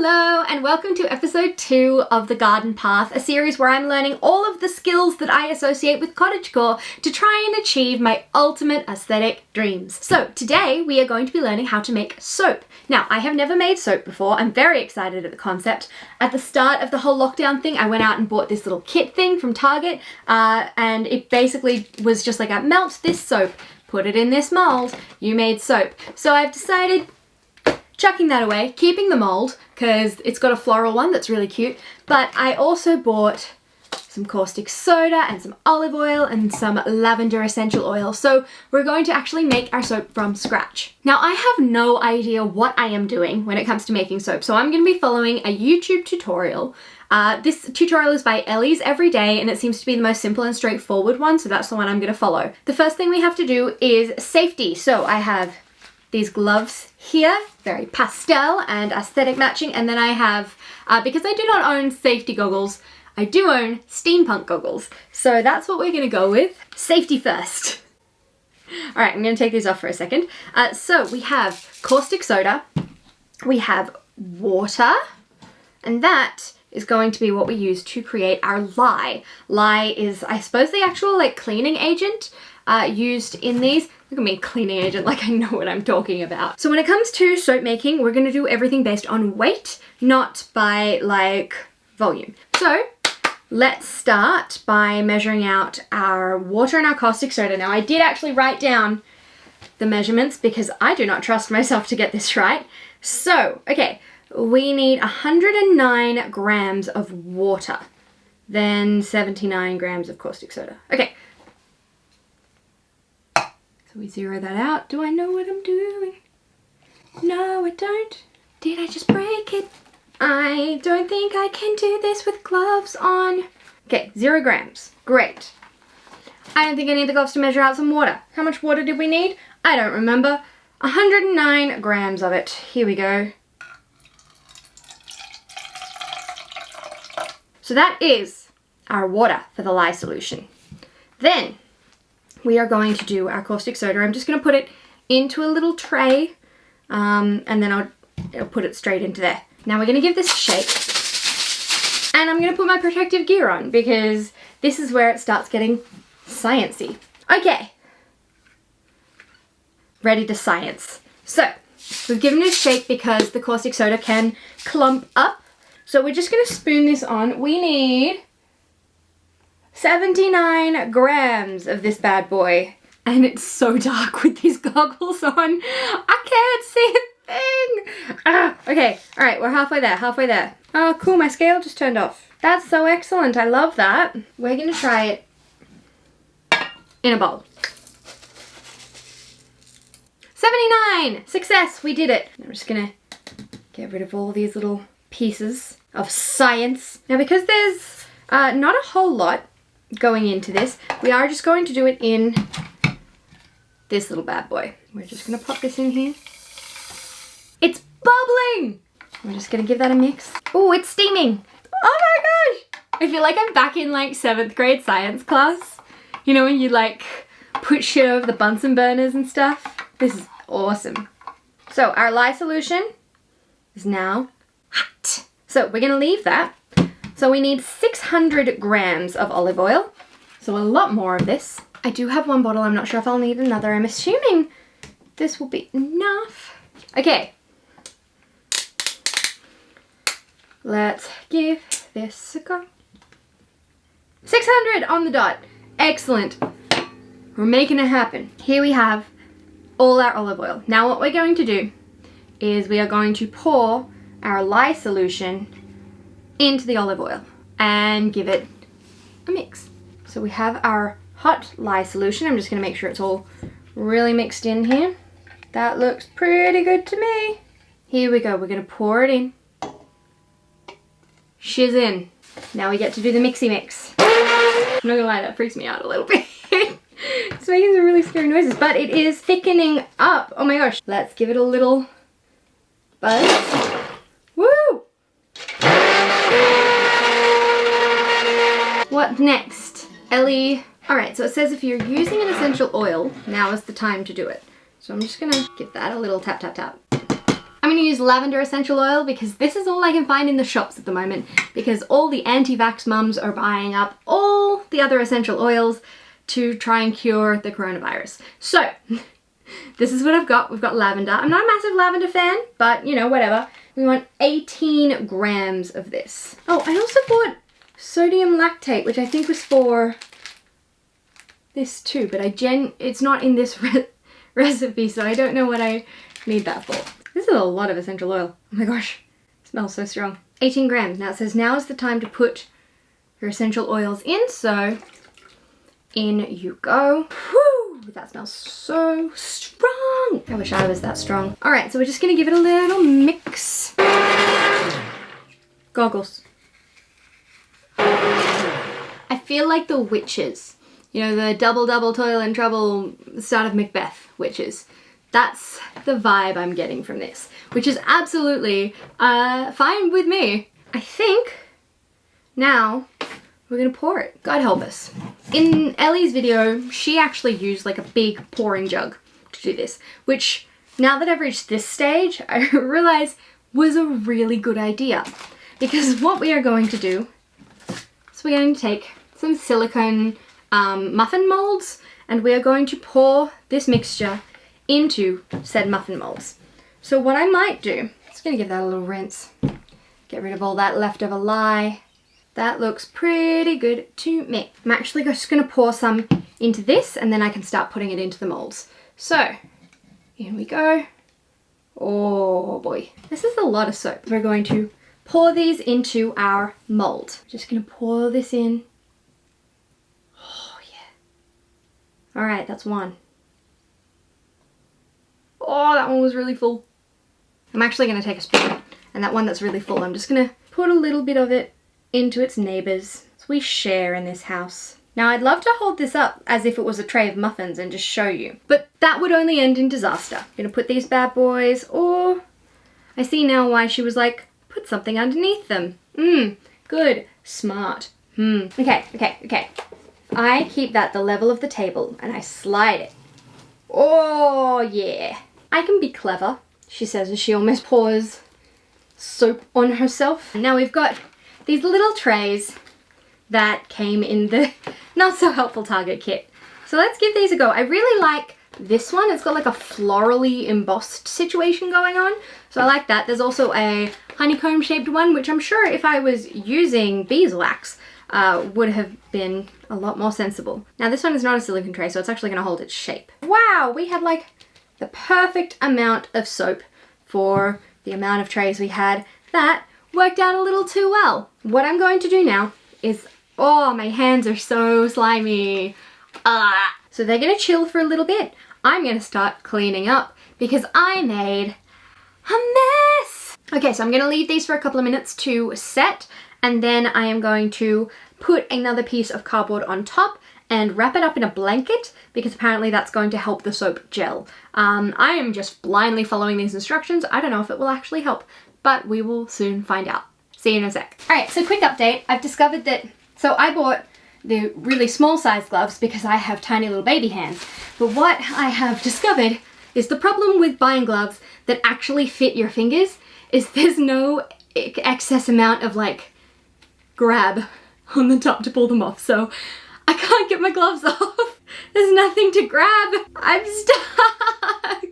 Hello and welcome to episode 2 of The Garden Path, a series where I'm learning all of the skills that I associate with cottagecore to try and achieve my ultimate aesthetic dreams. So today we are going to be learning how to make soap. Now, I have never made soap before. I'm very excited at the concept. At the start of the whole lockdown thing, I went out and bought this little kit thing from Target, and it basically was just like, melt this soap, put it in this mold, you made soap. So I've decided chucking that away, keeping the mold because it's got a floral one that's really cute, but I also bought some caustic soda and some olive oil and some lavender essential oil. So we're going to actually make our soap from scratch. Now, I have no idea what I am doing when it comes to making soap, so I'm going to be following a YouTube tutorial. This tutorial is by Ellie's Everyday and it seems to be the most simple and straightforward one, so that's the one I'm going to follow. The first thing we have to do is safety. So I have these gloves here, very pastel and aesthetic matching, and then I have, because I do not own safety goggles, I do own steampunk goggles. So that's what we're gonna go with. Safety first. All right, I'm gonna take these off for a second. So we have caustic soda, we have water, and that is going to be what we use to create our lye. Lye is, I suppose, the actual like cleaning agent used in these. Look at me, cleaning agent, like I know what I'm talking about. So when it comes to soap making, we're gonna do everything based on weight, not by like volume. So let's start by measuring out our water and our caustic soda. Now, I did actually write down the measurements because I do not trust myself to get this right. So, okay, we need 109 grams of water, then 79 grams of caustic soda. Okay. So we zero that out. Do I know what I'm doing? No, I don't. Did I just break it? I don't think I can do this with gloves on. Okay, 0 grams. Great. I don't think I need the gloves to measure out some water. How much water did we need? I don't remember. 109 grams of it. Here we go. So that is our water for the lye solution. Then we are going to do our caustic soda. I'm just going to put it into a little tray and then I'll put it straight into there. Now we're going to give this a shake and I'm going to put my protective gear on because this is where it starts getting sciencey. Okay, ready to science. So we've given it a shake because the caustic soda can clump up. So we're just going to spoon this on. We need 79 grams of this bad boy. And it's so dark with these goggles on. I can't see a thing. Okay, all right, we're halfway there. Oh, cool, my scale just turned off. That's so excellent, I love that. We're gonna try it in a bowl. 79, success, we did it. I'm just gonna get rid of all these little pieces of science. Now, because there's not a whole lot going into this, we are just going to do it in this little bad boy. We're just gonna pop this in here. It's bubbling! We're just gonna give that a mix. Oh, it's steaming. Oh my gosh! I feel like I'm back in like 7th grade science class. You know, when you like put shit over the Bunsen burners and stuff. This is awesome. So our lye solution is now hot. So we're gonna leave that. So we need 600 grams of olive oil. So a lot more of this. I do have one bottle. I'm not sure if I'll need another. I'm assuming this will be enough. Okay. Let's give this a go. 600 on the dot. Excellent. We're making it happen. Here we have all our olive oil. Now what we're going to do is we are going to pour our lye solution into the olive oil and give it a mix. So we have our hot lye solution. I'm just gonna make sure it's all really mixed in here. That looks pretty good to me. Here we go, we're gonna pour it in. Shiz in. Now we get to do the mixy mix. I'm not gonna lie, that freaks me out a little bit. It's making some really scary noises, but it is thickening up. Oh my gosh. Let's give it a little buzz. Woo! What next? Ellie. Alright, so it says if you're using an essential oil, now is the time to do it. So I'm just gonna give that a little tap, tap, tap. I'm gonna use lavender essential oil because this is all I can find in the shops at the moment, because all the anti-vax mums are buying up all the other essential oils to try and cure the coronavirus. So this is what I've got. We've got lavender. I'm not a massive lavender fan, but you know, whatever. We want 18 grams of this. Oh, I also bought sodium lactate, which I think was for this too, but it's not in this recipe, so I don't know what I need that for. This is a lot of essential oil. Oh my gosh, it smells so strong. 18 grams. Now it says now is the time to put your essential oils in, so in you go. Whew, that smells so strong. I wish I was that strong. All right, so we're just gonna give it a little mix. Goggles. I feel like the witches. You know, the double toil and trouble start of Macbeth witches. That's the vibe I'm getting from this, which is absolutely fine with me. I think now we're gonna pour it. God help us. In Ellie's video, she actually used like a big pouring jug to do this, which now that I've reached this stage, I realize was a really good idea. Because what we are going to do is we're going to take some silicone muffin molds, and we are going to pour this mixture into said muffin molds. So what I might do, just gonna give that a little rinse, get rid of all that leftover lye. That looks pretty good to me. I'm actually just gonna pour some into this, and then I can start putting it into the molds. So in we go. Oh boy, this is a lot of soap. We're going to pour these into our mold. Just gonna pour this in. All right, that's one. Oh, that one was really full. I'm actually gonna take a spoon, and that one that's really full, I'm just gonna put a little bit of it into its neighbors. So we share in this house. Now I'd love to hold this up as if it was a tray of muffins and just show you, but that would only end in disaster. I'm gonna put these bad boys, or I see now why she was like, put something underneath them. Good, smart. Okay. I keep that the level of the table and I slide it. Oh yeah. I can be clever, she says as she almost pours soap on herself. Now we've got these little trays that came in the not so helpful Target kit. So let's give these a go. I really like this one. It's got like a florally embossed situation going on. So I like that. There's also a honeycomb shaped one, which I'm sure if I was using beeswax, would have been a lot more sensible. Now this one is not a silicone tray, so it's actually gonna hold its shape. Wow, we had like the perfect amount of soap for the amount of trays we had. That worked out a little too well. What I'm going to do now is, oh, my hands are so slimy. So they're gonna chill for a little bit. I'm gonna start cleaning up because I made a mess. Okay, so I'm gonna leave these for a couple of minutes to set, and then I am going to put another piece of cardboard on top and wrap it up in a blanket because apparently that's going to help the soap gel. I am just blindly following these instructions. I don't know if it will actually help, but we will soon find out. See you in a sec. All right, so quick update. I've discovered that, so I bought the really small size gloves because I have tiny little baby hands. But what I have discovered is the problem with buying gloves that actually fit your fingers is there's no excess amount of like grab on the top to pull them off. So I can't get my gloves off. There's nothing to grab. I'm stuck.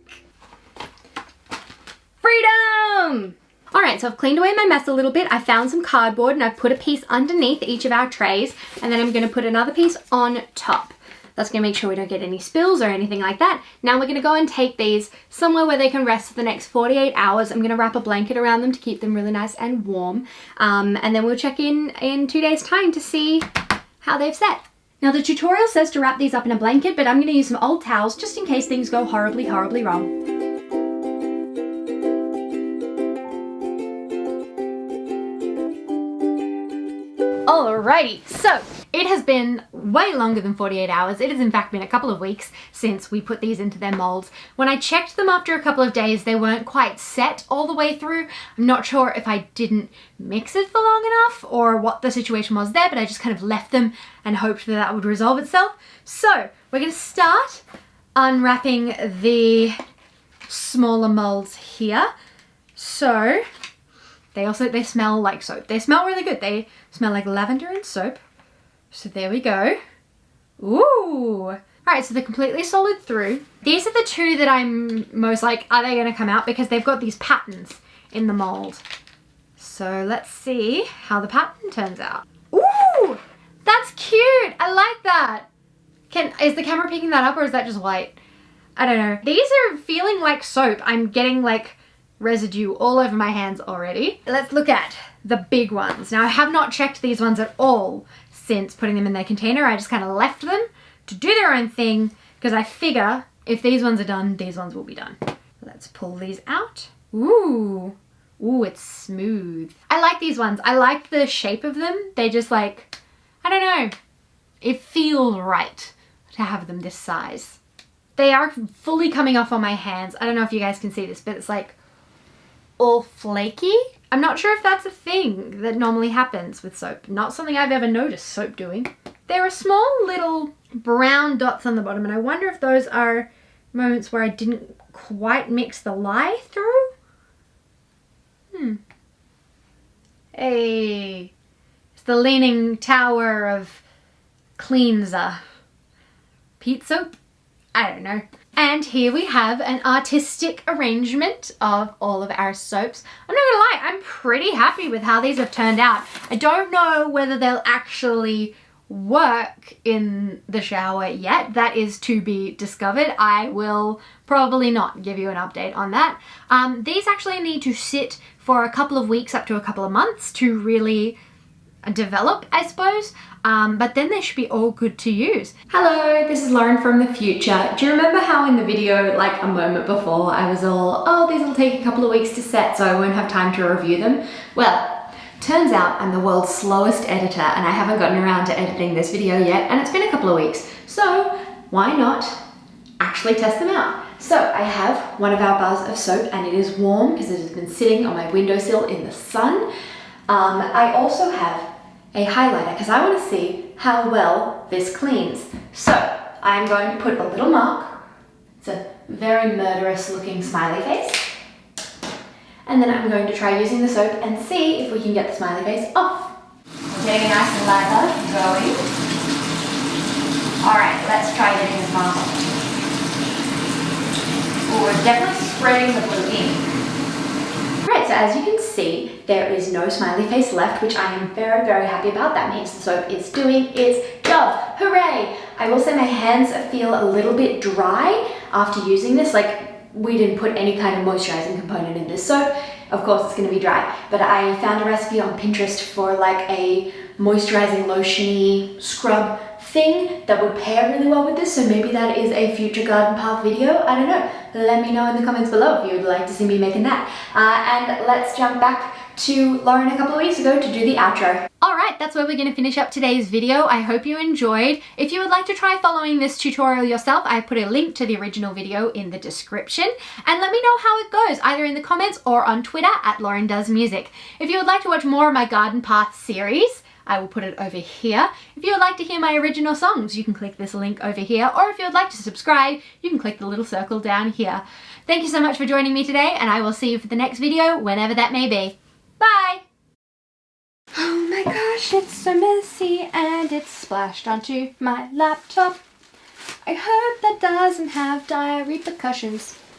Freedom! All right, so I've cleaned away my mess a little bit. I found some cardboard and I've put a piece underneath each of our trays, and then I'm gonna put another piece on top. That's gonna make sure we don't get any spills or anything like that. Now we're gonna go and take these somewhere where they can rest for the next 48 hours. I'm gonna wrap a blanket around them to keep them really nice and warm. And then we'll check in 2 days' time to see how they've set. Now the tutorial says to wrap these up in a blanket, but I'm gonna use some old towels just in case things go horribly, horribly wrong. Alrighty, so it has been way longer than 48 hours. It has in fact been a couple of weeks since we put these into their molds. When I checked them after a couple of days, they weren't quite set all the way through. I'm not sure if I didn't mix it for long enough or what the situation was there, but I just kind of left them and hoped that that would resolve itself. So we're gonna start unwrapping the smaller molds here. So they smell like soap. They smell really good. They smell like lavender and soap. So there we go. Ooh. Alright, so they're completely solid through. These are the two that I'm most like, are they going to come out? Because they've got these patterns in the mold. So let's see how the pattern turns out. Ooh! That's cute! I like that! Is the camera picking that up or is that just white? I don't know. These are feeling like soap. I'm getting like residue all over my hands already. Let's look at the big ones. Now I have not checked these ones at all since putting them in their container. I just kind of left them to do their own thing because I figure if these ones are done, these ones will be done. Let's pull these out. Ooh. Ooh, it's smooth. I like these ones. I like the shape of them. They just like, I don't know. It feels right to have them this size. They are fully coming off on my hands. I don't know if you guys can see this, but it's like all flaky. I'm not sure if that's a thing that normally happens with soap. Not something I've ever noticed soap doing. There are small little brown dots on the bottom and I wonder if those are moments where I didn't quite mix the lye through. Hey, it's the Leaning Tower of cleanser. Peat soap? I don't know. And here we have an artistic arrangement of all of our soaps. I'm not gonna lie, I'm pretty happy with how these have turned out. I don't know whether they'll actually work in the shower yet. That is to be discovered. I will probably not give you an update on that. These actually need to sit for a couple of weeks up to a couple of months to really develop, I suppose. But then they should be all good to use. Hello, this is Lauren from the future. Do you remember how in the video, like a moment before, I was all, oh, these will take a couple of weeks to set so I won't have time to review them? Well, turns out I'm the world's slowest editor and I haven't gotten around to editing this video yet and it's been a couple of weeks. So why not actually test them out? So I have one of our bars of soap and it is warm because it has been sitting on my windowsill in the sun. I also have a highlighter because I want to see how well this cleans. So I'm going to put a little mark. It's a very murderous looking smiley face. And then I'm going to try using the soap and see if we can get the smiley face off. We're getting a nice lather going. Alright, let's try getting this mask off. Oh, we're definitely spreading the blue ink. Alright, so as you can see, there is no smiley face left, which I am very, very happy about. That means the soap is doing its job. Hooray! I will say my hands feel a little bit dry after using this. Like, we didn't put any kind of moisturizing component in this soap. Of course, it's going to be dry. But I found a recipe on Pinterest for like a moisturizing lotion-y scrub thing that would pair really well with this, so maybe that is a future garden path video. I don't know. Let me know in the comments below if you would like to see me making that. And let's jump back to Lauren a couple of weeks ago to do the outro. Alright, that's where we're going to finish up today's video. I hope you enjoyed. If you would like to try following this tutorial yourself, I put a link to the original video in the description. And let me know how it goes, either in the comments or on Twitter at LaurenDoesMusic. If you would like to watch more of my Garden Path series, I will put it over here. If you would like to hear my original songs, you can click this link over here. Or if you would like to subscribe, you can click the little circle down here. Thank you so much for joining me today, and I will see you for the next video, whenever that may be. Bye! Oh my gosh, it's so messy and it's splashed onto my laptop. I hope that doesn't have dire repercussions.